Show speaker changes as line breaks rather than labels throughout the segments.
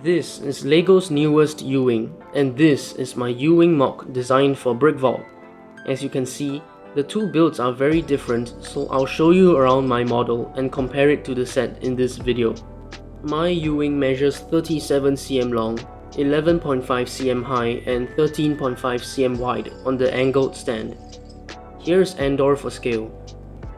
This is Lego's newest U-Wing, and this is my U-Wing mock designed for Brickvault. As you can see, the two builds are very different, so I'll show you around my model and compare it to the set in this video. My U-Wing measures 37 cm long, 11.5 cm high and 13.5 cm wide on the angled stand. Here's Andor for scale.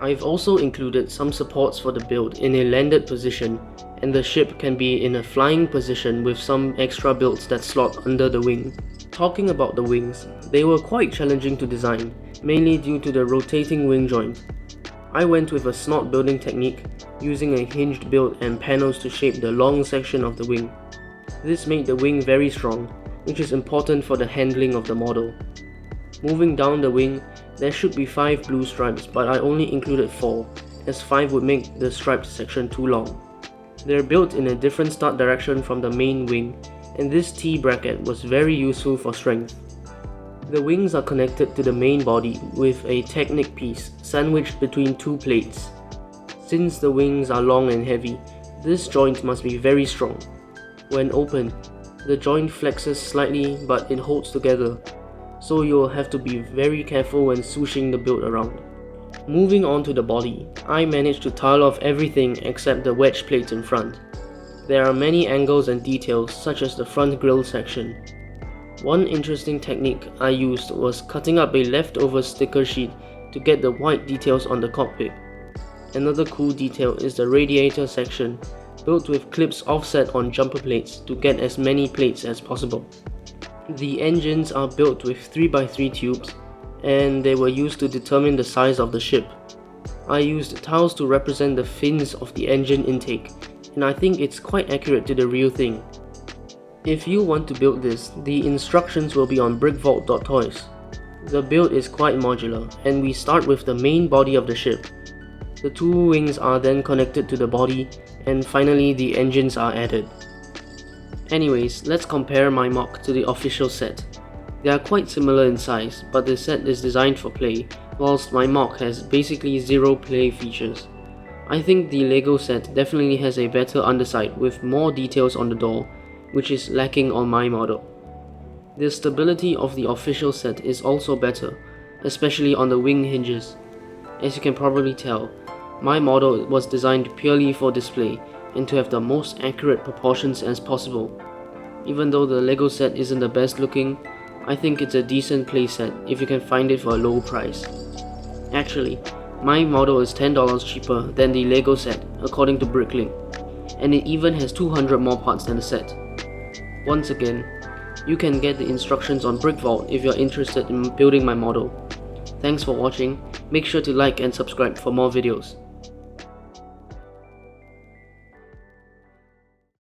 I've also included some supports for the build in a landed position, and the ship can be in a flying position with some extra builds that slot under the wing. Talking about the wings, they were quite challenging to design, mainly due to the rotating wing joint. I went with a snot building technique, using a hinged build and panels to shape the long section of the wing. This made the wing very strong, which is important for the handling of the model. Moving down the wing, there should be 5 blue stripes, but I only included 4, as 5 would make the striped section too long. They're built in a different start direction from the main wing, and this T-bracket was very useful for strength. The wings are connected to the main body with a Technic piece sandwiched between 2 plates. Since the wings are long and heavy, this joint must be very strong. When open, the joint flexes slightly but it holds together, so you'll have to be very careful when swooshing the build around. Moving on to the body, I managed to tile off everything except the wedge plates in front. There are many angles and details, such as the front grille section. One interesting technique I used was cutting up a leftover sticker sheet to get the white details on the cockpit. Another cool detail is the radiator section, built with clips offset on jumper plates to get as many plates as possible. The engines are built with 3x3 tubes, and they were used to determine the size of the ship. I used tiles to represent the fins of the engine intake, and I think it's quite accurate to the real thing. If you want to build this, the instructions will be on brickvault.toys. The build is quite modular, and we start with the main body of the ship. The 2 wings are then connected to the body, and finally the engines are added. Anyways, let's compare my mock to the official set. They are quite similar in size, but the set is designed for play, whilst my mock has basically zero play features. I think the Lego set definitely has a better underside with more details on the door, which is lacking on my model. The stability of the official set is also better, especially on the wing hinges. As you can probably tell, my model was designed purely for display and to have the most accurate proportions as possible. Even though the Lego set isn't the best looking, I think it's a decent playset if you can find it for a low price. Actually, my model is $10 cheaper than the Lego set according to Bricklink, and it even has 200 more parts than the set. Once again, you can get the instructions on Brickvault if you're interested in building my model. Thanks for watching, make sure to like and subscribe for more videos.